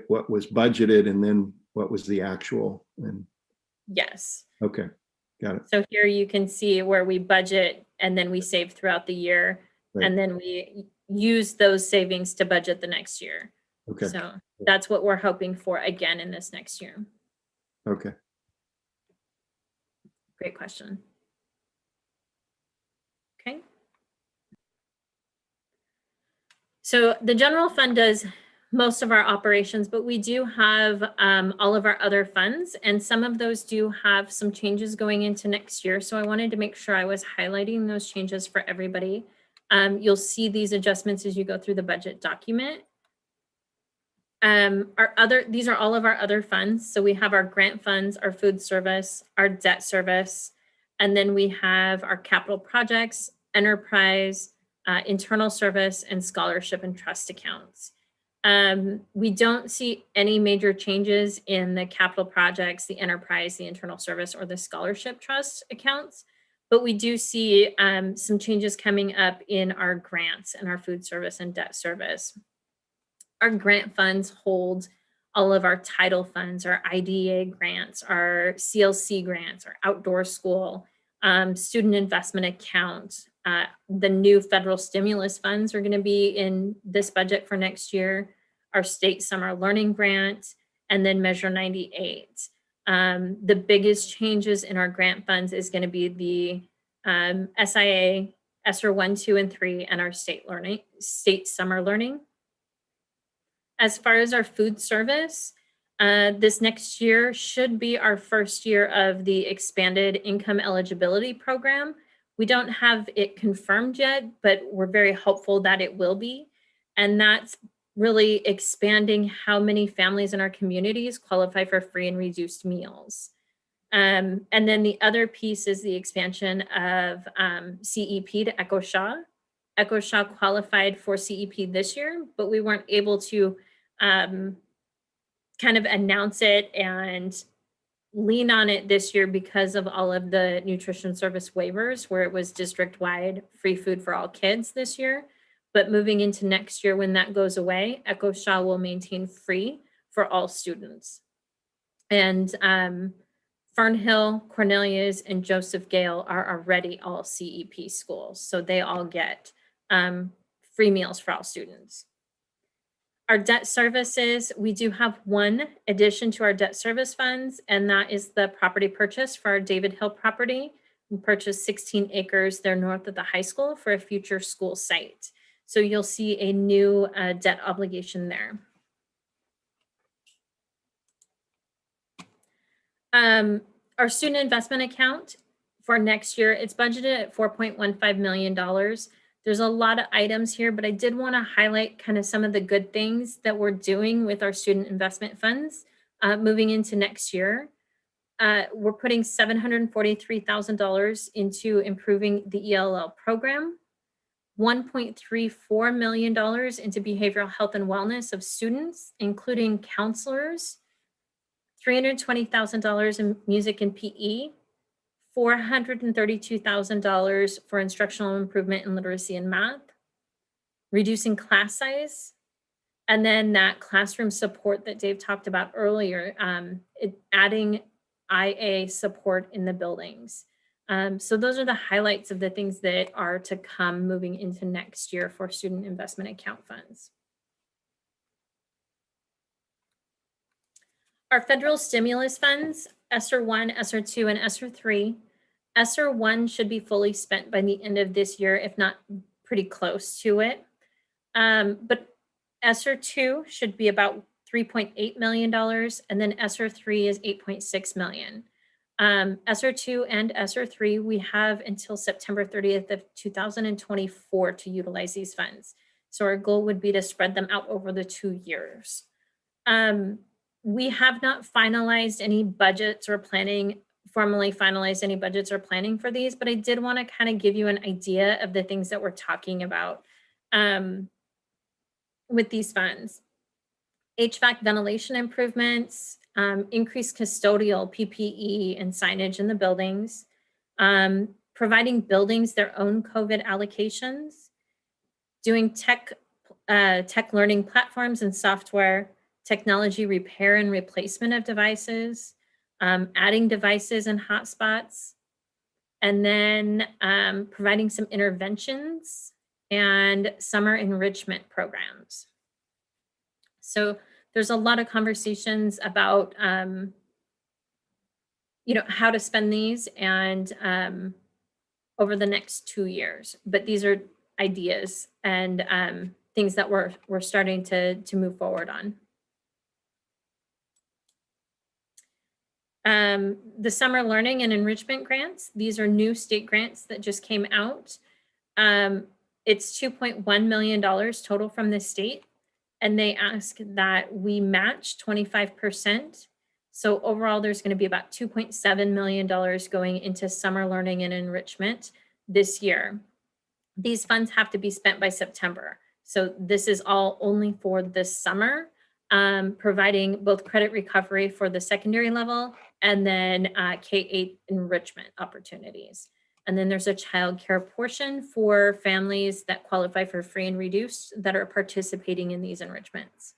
what was budgeted and then what was the actual. And Yes. okay, got it. So here you can see where we budget and then we save throughout the year, Right. and then we use those savings to budget the next year. Okay, So that's what we're hoping for again in this next year. okay. Great question. Okay. So the general fund does most of our operations, but we do have all of our other funds, and some of those do have some changes going into next year. So I wanted to make sure I was highlighting those changes for everybody. You'll see these adjustments as you go through the budget document. These are all of our other funds. So we have our grant funds, our food service, our debt service, and then we have our capital projects, enterprise, internal service, and scholarship and trust accounts. We don't see any major changes in the capital projects, the enterprise, the internal service, or the scholarship trust accounts, but we do see some changes coming up in our grants and our food service and debt service. Our grant funds hold all of our title funds, our IDA grants, our CLC grants, our outdoor school, student investment account. The new federal stimulus funds are going to be in this budget for next year, our state summer learning grant, and then Measure 98. The biggest changes in our grant funds is going to be the SIA, ESSER 1, 2, and 3, and our state summer learning. As far as our food service, this next year should be our first year of the expanded income eligibility program, We don't have it confirmed yet, but we're very hopeful that it will be. And that's really expanding how many families in our communities qualify for free and reduced meals. And then the other piece is the expansion of CEP to Echo Shaw. Echo Shaw qualified for CEP this year, but we weren't able to kind of announce it and lean on it this year because of all of the nutrition service waivers where it was district-wide free food for all kids this year. But moving into next year, when that goes away, Echo Shaw will maintain free for all students. And Fernhill, Cornelius, and Joseph Gale are already all CEP schools. So they all get free meals for all students. Our debt services, we do have one addition to our debt service funds, and that is the property purchase for our David Hill property. We purchased 16 acres there north of the high school for a future school site. So you'll see a new debt obligation there. Our student investment account for next year, it's budgeted at $4.15 million. There's a lot of items here, but I did want to highlight kind of some of the good things that we're doing with our student investment funds moving into next year. We're putting $743,000 into improving the ELL program, $1.34 million into behavioral health and wellness of students, including counselors, $320,000 in music and PE, $432,000 for instructional improvement in literacy and math, reducing class size, and then that classroom support that Dave talked about earlier, adding IA support in the buildings. So those are the highlights of the things that are to come moving into next year for student investment account funds. Our federal stimulus funds, ESSER 1, ESSER 2, and ESSER 3. ESSER 1 should be fully spent by the end of this year, if not pretty close to it. But ESSER 2 should be about $3.8 million, and then ESSER 3 is $8.6 million. ESSER 2 and ESSER 3, we have until September 30th of 2024 to utilize these funds. So our goal would be to spread them out over the 2 years. We have not finalized any budgets or formally finalized any budgets or planning for these, but I did want to kind of give you an idea of the things that we're talking about with these funds. HVAC ventilation improvements, increased custodial PPE and signage in the buildings, providing buildings their own COVID allocations, doing tech learning platforms and software, technology repair and replacement of devices, adding devices and hotspots, and then providing some interventions and summer enrichment programs. So there's a lot of conversations about, how to spend these and over the next 2 years. But these are ideas and things that we're starting to move forward on. The summer learning and enrichment grants, these are new state grants that just came out. It's $2.1 million total from the state, and they ask that we match 25%. So overall, there's going to be about $2.7 million going into summer learning and enrichment this year. These funds have to be spent by September. So this is all only for this summer, providing both credit recovery for the secondary level and then K-8 enrichment opportunities. And then there's a child care portion for families that qualify for free and reduced that are participating in these enrichments.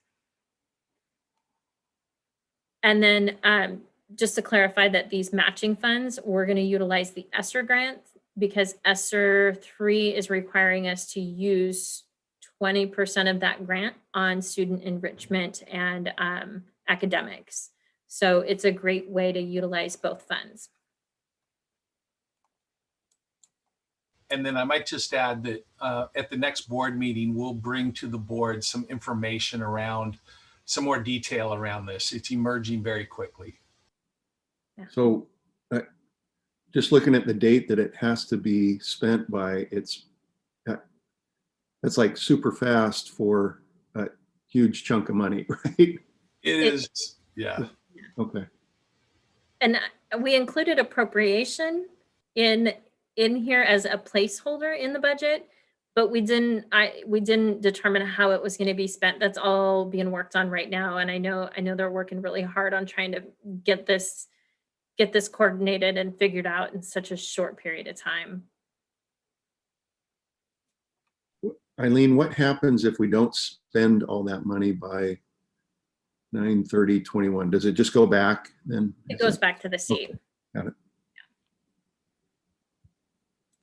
And then just to clarify that these matching funds, we're going to utilize the ESSER grant because ESSER 3 is requiring us to use 20% of that grant on student enrichment and academics. So it's a great way to utilize both funds. And then I might just add that at the next board meeting, we'll bring to the board some information around, some more detail around this. It's emerging very quickly. So just looking at the date that it has to be spent by, that's like super fast for a huge chunk of money, right? It is, yeah. Okay. And we included appropriation in here as a placeholder in the budget, but we didn't determine how it was going to be spent. That's all being worked on right now. And I know they're working really hard on trying to get this coordinated and figured out in such a short period of time. Eileen, what happens if we don't spend all that money by 9/30/21? Does it just go back then? It goes back to the state. Okay, got it.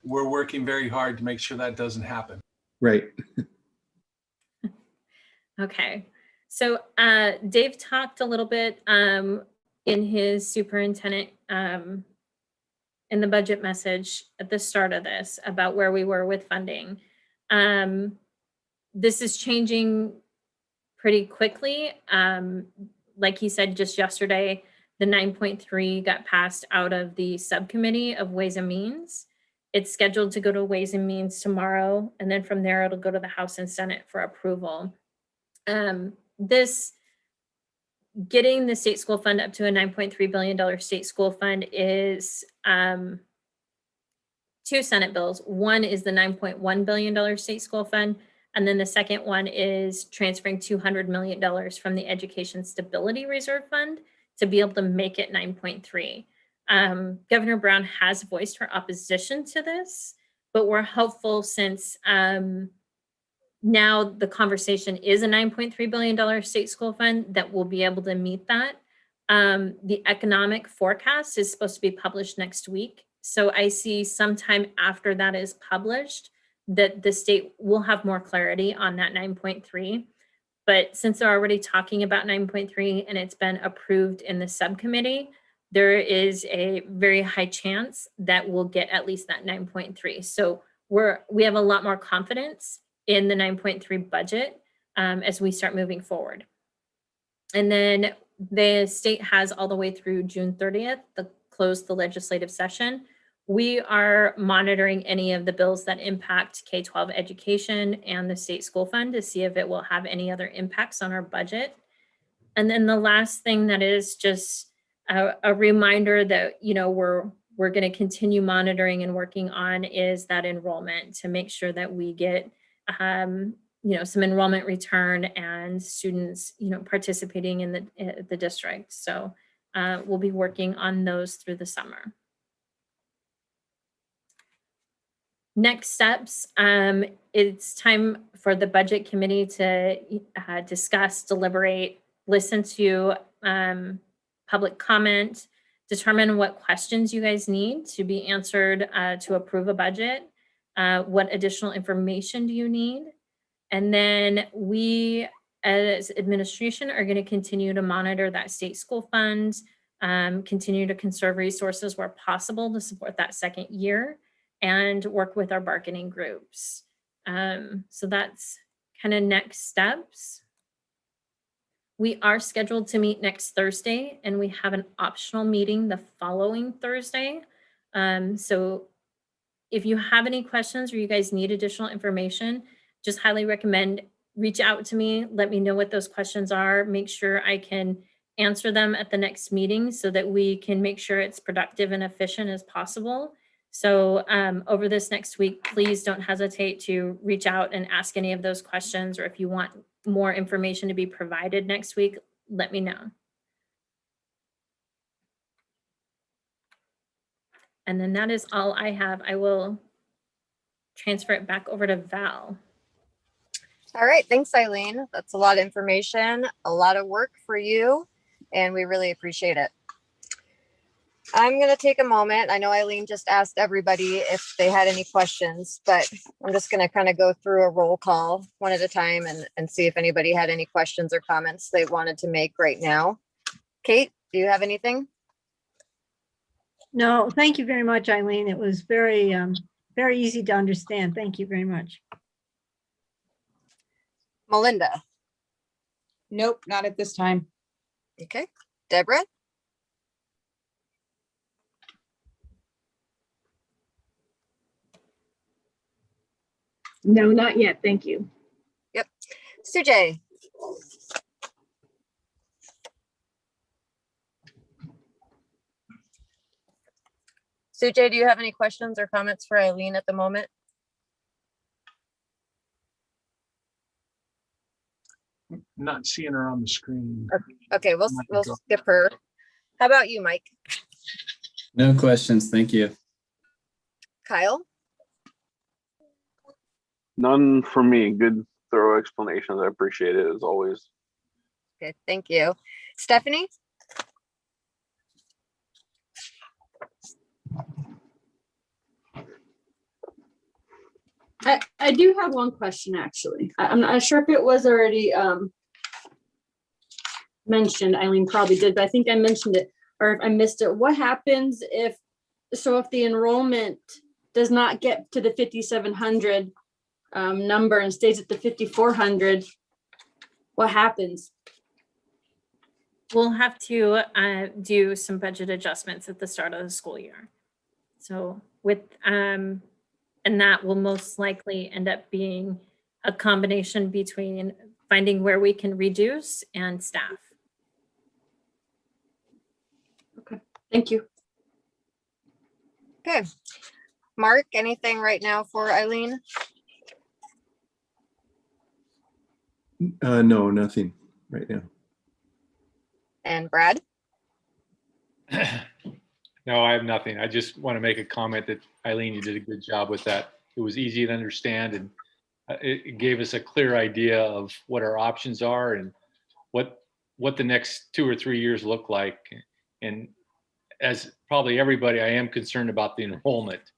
We're working very hard to make sure that doesn't happen. Right. Okay. So Dave talked a little bit in his superintendent in the budget message at the start of this about where we were with funding. This is changing pretty quickly. Like he said just yesterday, the 9.3 got passed out of the subcommittee of Ways and Means. It's scheduled to go to Ways and Means tomorrow, and then from there it'll go to the House and Senate for approval. This getting the state school fund up to a $9.3 billion state school fund is two Senate bills. One is the $9.1 billion state school fund, and then the second one is transferring $200 million from the Education Stability Reserve Fund to be able to make it 9.3. Governor Brown has voiced her opposition to this, but we're hopeful since now the conversation is a $9.3 billion state school fund that we'll be able to meet that. The economic forecast is supposed to be published next week. So I see sometime after that is published that the state will have more clarity on that 9.3. But since they're already talking about 9.3 and it's been approved in the subcommittee, there is a very high chance that we'll get at least that 9.3. So we have a lot more confidence in the 9.3 budget as we start moving forward. And then the state has all the way through June 30th to close the legislative session. We are monitoring any of the bills that impact K-12 education and the state school fund to see if it will have any other impacts on our budget. And then the last thing that is just a reminder that, you know, we're going to continue monitoring and working on is that enrollment to make sure that we get, you know, some enrollment return and students, you know, participating in the district. So we'll be working on those through the summer. Next steps, it's time for the budget committee to discuss, deliberate, listen to public comment, determine what questions you guys need to be answered to approve a budget. What additional information do you need? And then we as administration are going to continue to monitor that state school fund, continue to conserve resources where possible to support that second year, and work with our bargaining groups. So that's kind of next steps. We are scheduled to meet next Thursday, and we have an optional meeting the following Thursday. So if you have any questions or you guys need additional information, just highly recommend reach out to me. Let me know what those questions are. Make sure I can answer them at the next meeting so that we can make sure it's productive and efficient as possible. So over this next week, please don't hesitate to reach out and ask any of those questions, or if you want more information to be provided next week, let me know. And then that is all I have. I will transfer it back over to Val. All right, thanks, Eileen. That's a lot of information, a lot of work for you, and we really appreciate it. I'm going to take a moment. I know Eileen just asked everybody if they had any questions, but I'm just going to kind of go through a roll call one at a time and see if anybody had any questions or comments they wanted to make right now. Kate, do you have anything? No, thank you very much, Eileen. It was very, very easy to understand. Thank you very much. Melinda? Nope, not at this time. Okay. Deborah? No, not yet. Thank you. Sujay. Sujay, do you have any questions or comments for Eileen at the moment? Not seeing her on the screen. Okay, we'll skip her. How about you, Mike? No questions, thank you. Kyle? None for me. Good, thorough explanations. I appreciate it as always. Okay, thank you. Stephanie? I do have one question, actually. I'm not sure if it was already mentioned. Eileen probably did, but I think I mentioned it, or if I missed it. What happens if the enrollment does not get to the 5,700 number and stays at the 5,400? What happens? We'll have to do some budget adjustments at the start of the school year. So with, and that will most likely end up being a combination between finding where we can reduce and staff. Okay, thank you. Okay. Mark, anything right now for Eileen? No, nothing right now. And Brad? No, I have nothing. I just want to make a comment that Eileen, you did a good job with that. It was easy to understand, and it gave us a clear idea of what our options are and what the next 2 or 3 years look like. And as probably everybody, I am concerned about the enrollment,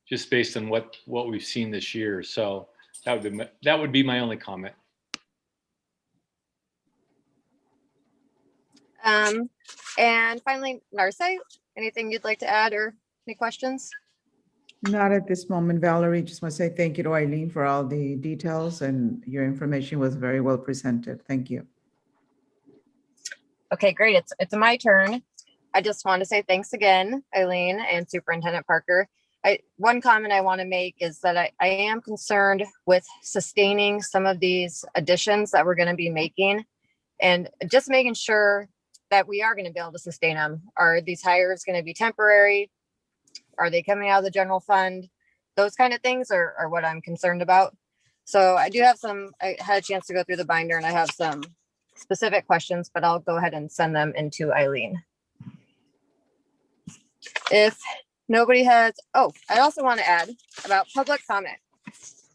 just based on what we've seen this year. So that would be my only comment. And finally, Narce, anything you'd like to add or any questions? Not at this moment, Valerie. Just want to say thank you to Eileen for all the details, and your information was very well presented. Thank you. Okay, great. It's my turn. I just want to say thanks again, Eileen and Superintendent Parker. One comment I want to make is that I am concerned with sustaining some of these additions that we're going to be making, and just making sure that we are going to be able to sustain them. Are these hires going to be temporary? Are they coming out of the general fund? Those kind of things are what I'm concerned about. So I do have I had a chance to go through the binder, and I have some specific questions, but I'll go ahead and send them into Eileen. If nobody has, oh, I also want to add about public comment.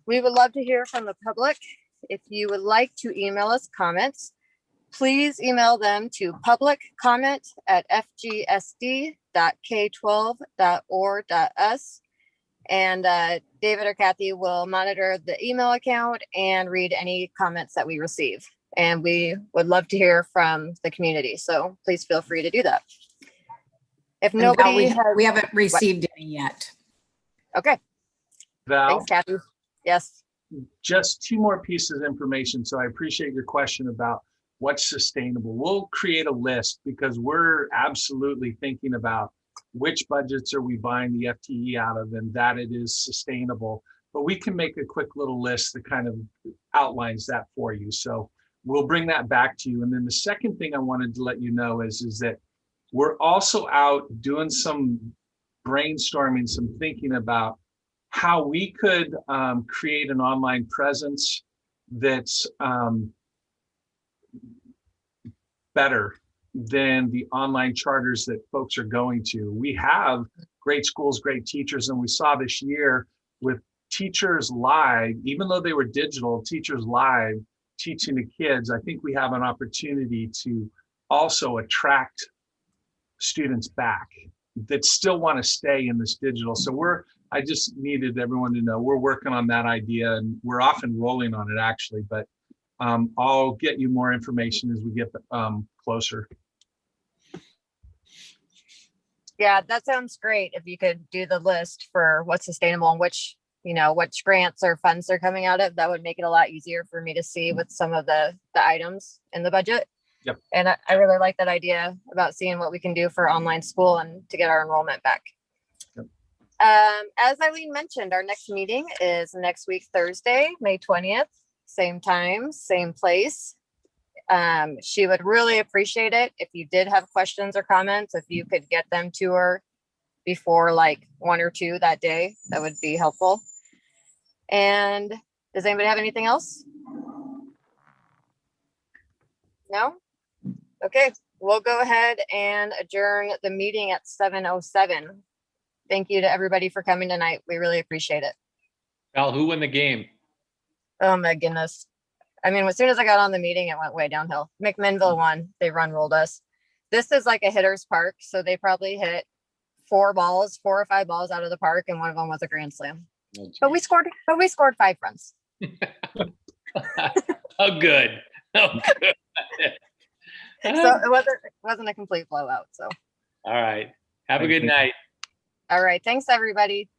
We would love to hear from the public. If you would like to email us comments, please email them to publiccomment@fgsd.k12.or.us. And David or Kathy will monitor the email account and read any comments that we receive. And we would love to hear from the community. So please feel free to do that. If And nobody Val, we haven't received any yet. Okay. Val, Thanks, Kathy. Yes. just 2 more pieces of information. So I appreciate your question about what's sustainable. We'll create a list because we're absolutely thinking about which budgets are we buying the FTE out of and that it is sustainable. But we can make a quick little list that kind of outlines that for you. So we'll bring that back to you. And then the second thing I wanted to let you know is that we're also out doing some brainstorming, some thinking about how we could create an online presence that's better than the online charters that folks are going to. We have great schools, great teachers, and we saw this year with teachers live, even though they were digital, teachers live teaching the kids. I think we have an opportunity to also attract students back that still want to stay in this digital. So I just needed everyone to know we're working on that idea, and we're off and rolling on it actually, but I'll get you more information as we get closer. Yeah, that sounds great. If you could do the list for what's sustainable and which grants or funds they're coming out of, that would make it a lot easier for me to see with some of the items in the budget. Yep. And I really like that idea about seeing what we can do for online school and to get our enrollment back. Yep. As Eileen mentioned, our next meeting is next week, Thursday, May 20th, same time, same place. She would really appreciate it if you did have questions or comments, if you could get them to her before like 1 or 2 that day, that would be helpful. And does anybody have anything else? No? Okay, we'll go ahead and adjourn the meeting at 7:07. Thank you to everybody for coming tonight. We really appreciate it. Val, who won the game? Oh my goodness. I mean, as soon as I got on the meeting, it went way downhill. McMinnville won. They rolled us. This is like a hitter's park, so they probably hit 4 or 5 balls out of the park, and one of them was a grand slam. But we scored 5 runs. Oh, good. Oh, good. So it wasn't a complete blowout. So All right. Have a good night. all right. Thanks, everybody.